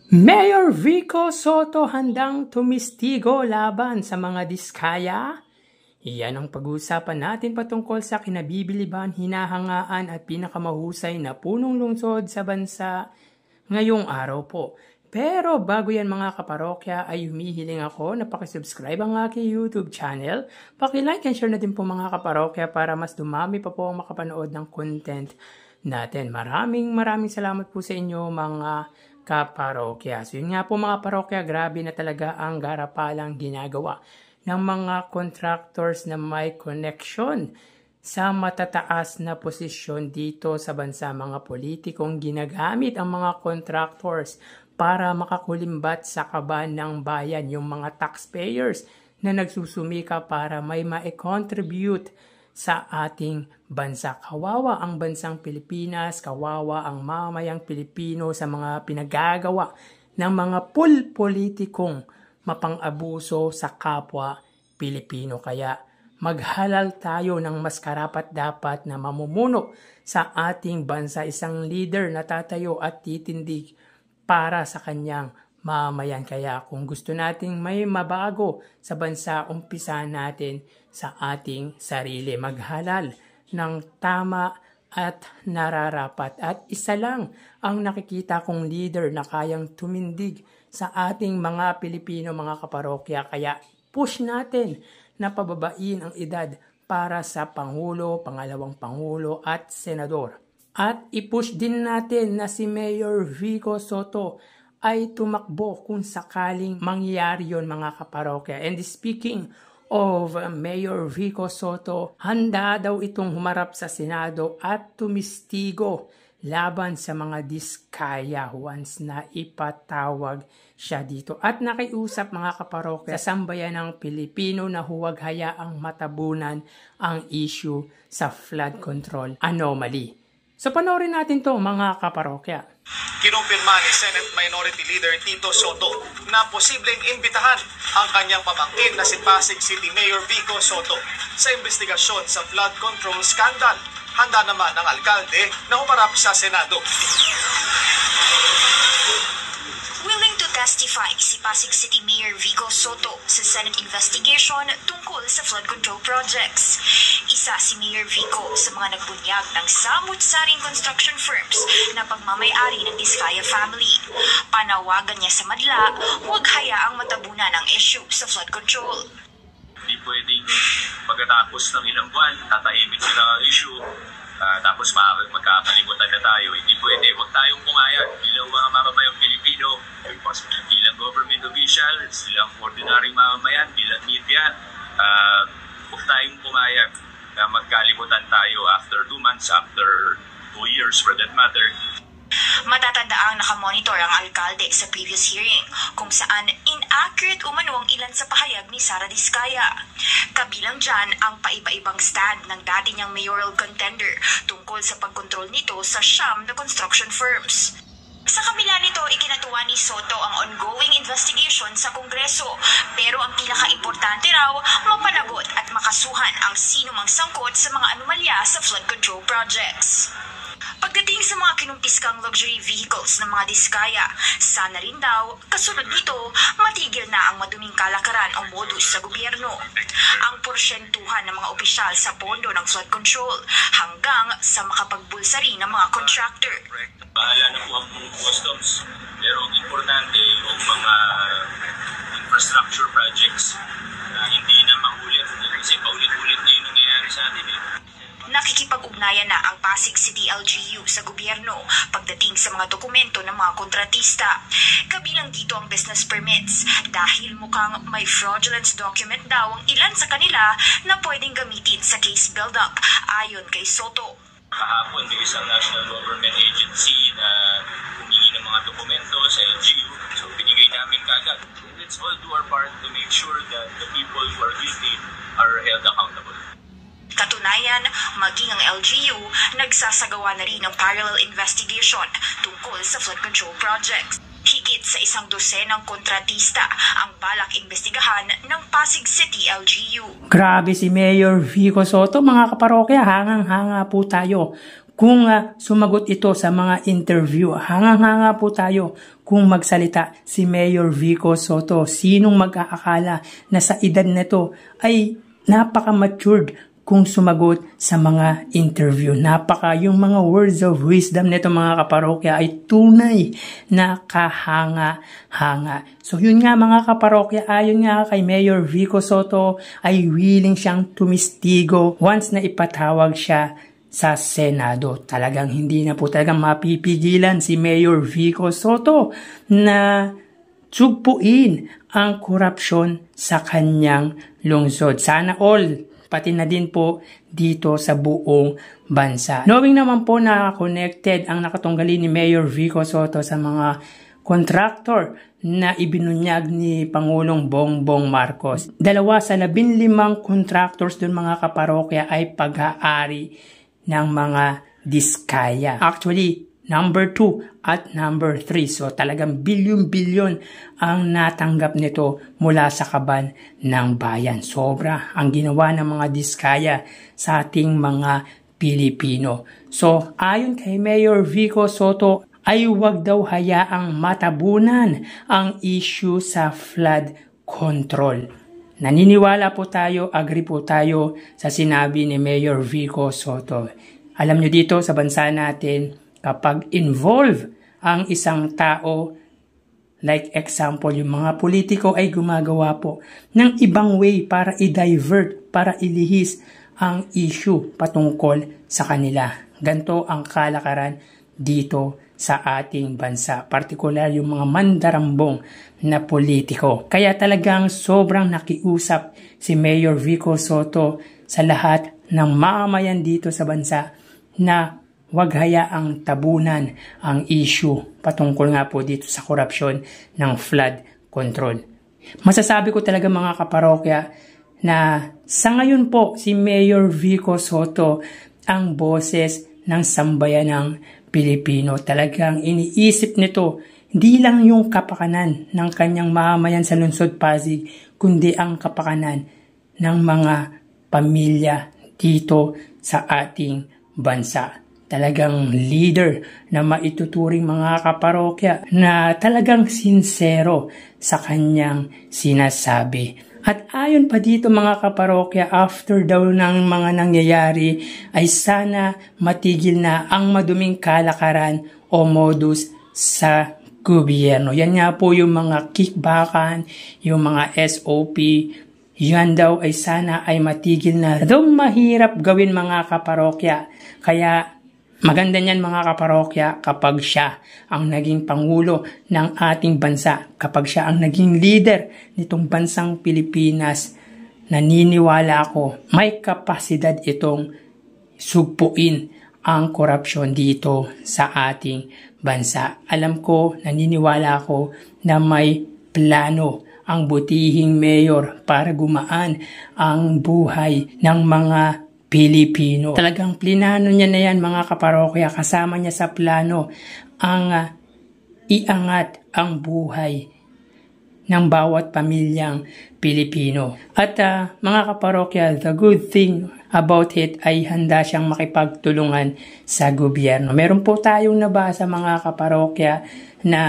Mayor Vico Soto handang tumistigo laban sa mga diskaya? Iyan ang pag-uusapan natin patungkol sa kinabibiliban, hinahangaan at pinakamahusay na punong lungsod sa bansa ngayong araw po. Pero bago yan mga kaparokya ay humihiling ako na pakisubscribe ang aking YouTube channel. Paki-like and share na din po mga kaparokya para mas dumami pa po ang makapanood ng content natin. Maraming salamat po sa inyo mga kaparokya. So yun nga po mga parokya, grabe na talaga ang garapalang ginagawa ng mga contractors na may connection sa matataas na posisyon dito sa bansa. Mga politikong ginagamit ang mga contractors para makakulimbat sa kaban ng bayan, yung mga taxpayers na nagsusumika para may ma-contribute sa ating bansa. Kawawa ang bansang Pilipinas, kawawa ang mamayang Pilipino sa mga pinagagawa ng mga politikong mapang-abuso sa kapwa Pilipino. Kaya maghalal tayo ng mas karapat-dapat na mamumuno sa ating bansa, isang leader na tatayo at titindig para sa kanyang mamayan. Kaya kung gusto nating may mabago sa bansa, umpisa natin sa ating sarili. Maghalal ng tama at nararapat. At isa lang ang nakikita kong leader na kayang tumindig sa ating mga Pilipino, mga kaparokya. Kaya push natin na pababain ang edad para sa Pangulo, Pangalawang Pangulo at Senador. At i-push din natin na si Mayor Vico Soto ay tumakbo kung sakaling mangyari yon mga kaparokya. And speaking of Mayor Vico Soto, handa daw itong humarap sa Senado at tumistigo laban sa mga diskaya once na ipatawag siya dito. At nakiusap mga kaparokya sa sambayan ng Pilipino na huwag hayaang matabunan ang issue sa flood control anomaly. So panoorin natin to mga kaparokya. Kinumpirma ni Senate Minority Leader Tito Soto na posibleng imbitahan ang kanyang pamangkin na si Pasig City Mayor Vico Soto sa investigasyon sa flood control scandal. Handa naman ang alkalde na humarap sa Senado. Willing to testify si Pasig City Mayor Vico Soto sa Senate investigation tungkol sa flood control projects. Isa si Mayor Vico sa mga nagbunyag ng samut-saring construction firms na pagmamayari ng Diskaya family. Panawagan niya sa madla, huwag hayaang matabunan ang issue sa flood control. Hindi pwedeng pagkatapos ng ilang buwan, tatahimik sila ang issue, tapos magkakalimutan na tayo. Hindi pwede. Huwag tayong pumayag bilang mga mamamayang Pilipino, bilang government officials, bilang ordinary mamamayan, bilang media. Huwag tayong pumayag na magkalimutan tayo after 2 months, after 2 years for that matter. Matatandaang nakamonitor ang alkalde sa previous hearing kung saan inaccurate umano ang ilan sa pahayag ni Sara Diskaya. Kabilang dyan ang paiba-ibang stand ng dati niyang mayoral contender tungkol sa pagkontrol nito sa siyam na construction firms. Sa kabila nito, ikinatuwa ni Soto ang ongoing investigation sa Kongreso. Pero ang pinaka-importante raw, mapanagot at makasuhan ang sinumang sangkot sa mga anomalya sa flood control projects. Pagdating sa mga kinumpiskang luxury vehicles ng mga diskaya, sana rin daw, kasunod nito, matigil na ang maduming kalakaran o modus sa gobyerno. Ang porsyentuhan ng mga opisyal sa pondo ng flood control hanggang sa makapagbulsa rin ng mga contractor. Bahala na po ang customs. Pero ang importante yung mga infrastructure projects na hindi na maulit. Kasi paulit-ulit na yung nangyayari sa atin eh. Nakikipag-ugnayan na ang Pasig City LGU sa gobyerno pagdating sa mga dokumento ng mga kontratista. Kabilang dito ang business permits dahil mukhang may fraudulent document daw ang ilan sa kanila na pwedeng gamitin sa case build-up ayon kay Soto. Kahapon may isang national government agency na humingi ng mga dokumento sa LGU. So binigay namin kagad. Let's all do our part to make sure that the people who are guilty are held accountable. Katunayan, maging ang LGU, nagsasagawa na rin ng parallel investigation tungkol sa flood control projects. Higit sa 100 kontratista ang balak imbestigahan ng Pasig City LGU. Grabe si Mayor Vico Soto mga kaparokya, hangang-hanga po tayo kung sumagot ito sa mga interview. Hanga-hanga po tayo kung magsalita si Mayor Vico Sotto. Sinong mag-aakala na sa edad nito ay napaka-matured kung sumagot sa mga interview. Yung mga words of wisdom nito mga kaparokya ay tunay na kahanga-hanga. So yun nga mga kaparokya, ayon nga kay Mayor Vico Sotto ay willing siyang tumistigo once na ipatawag siya sa Senado. Talagang hindi na po talagang mapipigilan si Mayor Vico Sotto na sugpuin ang korupsyon sa kanyang lungsod. Sana all, pati na din po dito sa buong bansa. Knowing naman po na connected ang nakatunggali ni Mayor Vico Sotto sa mga contractor na ibinunyag ni Pangulong Bongbong Marcos. 2 sa 15 contractors doon mga kaparokya ay pag-aari ng mga diskaya. Actually, number 2 at number 3. So talagang bilyon-bilyon ang natanggap nito mula sa kaban ng bayan. Sobra ang ginawa ng mga diskaya sa ating mga Pilipino. So ayon kay Mayor Vico Sotto ay huwag daw hayaang matabunan ang issue sa flood control. Naniniwala po tayo, agree po tayo sa sinabi ni Mayor Vico Sotto. Alam nyo dito sa bansa natin, kapag involve ang isang tao, like example, yung mga politiko ay gumagawa po ng ibang way para i-divert, para ilihis ang issue patungkol sa kanila. Ganito ang kalakaran dito sa ating bansa, partikular yung mga mandarambong na politiko. Kaya talagang sobrang nakiusap si Mayor Vico Sotto sa lahat ng mamamayan dito sa bansa na huwag hayaang tabunan ang issue patungkol nga po dito sa korupsyon ng flood control. Masasabi ko talaga mga kaparokya na sa ngayon po si Mayor Vico Sotto ang boses ng sambayanang Pilipino. Talagang iniisip nito hindi lang yung kapakanan ng kanyang mamamayan sa lungsod Pasig, kundi ang kapakanan ng mga pamilya dito sa ating bansa. Talagang leader na maituturing mga kaparokya na talagang sincero sa kanyang sinasabi. At ayon pa dito mga kaparokya, after daw ng mga nangyayari ay sana matigil na ang maduming kalakaran o modus sa gobyerno. Yan nga po yung mga kickbackan, yung mga SOP, yan daw ay sana ay matigil na. Daw mahirap gawin mga kaparokya. Kaya maganda niyan mga kaparokya kapag siya ang naging pangulo ng ating bansa, kapag siya ang naging leader nitong bansang Pilipinas. Naniniwala ako may kapasidad itong sugpuin ang korupsyon dito sa ating bansa. Alam ko, naniniwala ako na may plano ang butihing mayor para gumaan ang buhay ng mga Pilipino. Talagang plinano niya na yan mga kaparokya. Kasama niya sa plano ang iangat ang buhay ng bawat pamilyang Pilipino. At mga kaparokya, the good thing about it ay handa siyang makipagtulungan sa gobyerno. Meron po tayong nabasa mga kaparokya na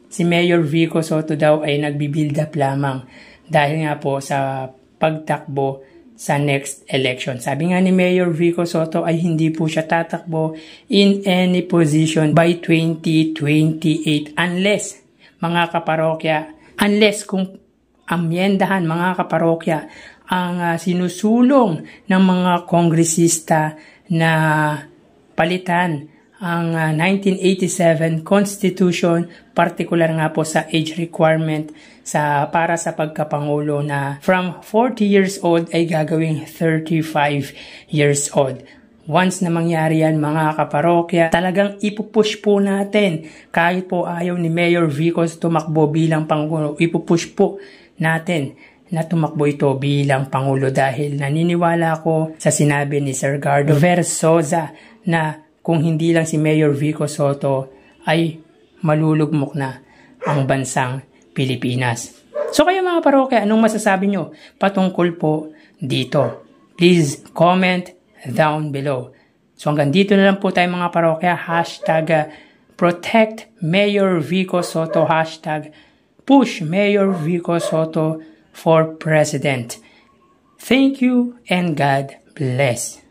si Mayor Vico Sotto daw ay nagbi-build up lamang dahil nga po sa pagtakbo sa next election. Sabi nga ni Mayor Vico Sotto ay hindi po siya tatakbo in any position by 2028 unless, mga kaparokya, unless kung amyendahan mga kaparokya ang sinusulong ng mga kongresista na palitan ang 1987 Constitution, particular nga po sa age requirement para sa pagkapangulo na from 40 years old ay gagawing 35 years old. Once na mangyari yan mga kaparokya, talagang ipupush po natin. Kahit po ayaw ni Mayor Vico tumakbo bilang Pangulo, ipupush po natin na tumakbo ito bilang Pangulo dahil naniniwala ko sa sinabi ni Sir Gardo Versosa na kung hindi lang si Mayor Vico Sotto ay malulugmok na ang bansang Pilipinas. So kayo mga parokya, anong masasabi nyo patungkol po dito? Please comment down below. So hanggang dito na lang po tayo mga parokya. Hashtag Protect Mayor Vico Sotto. Hashtag Push Mayor Vico Sotto for President. Thank you and God bless.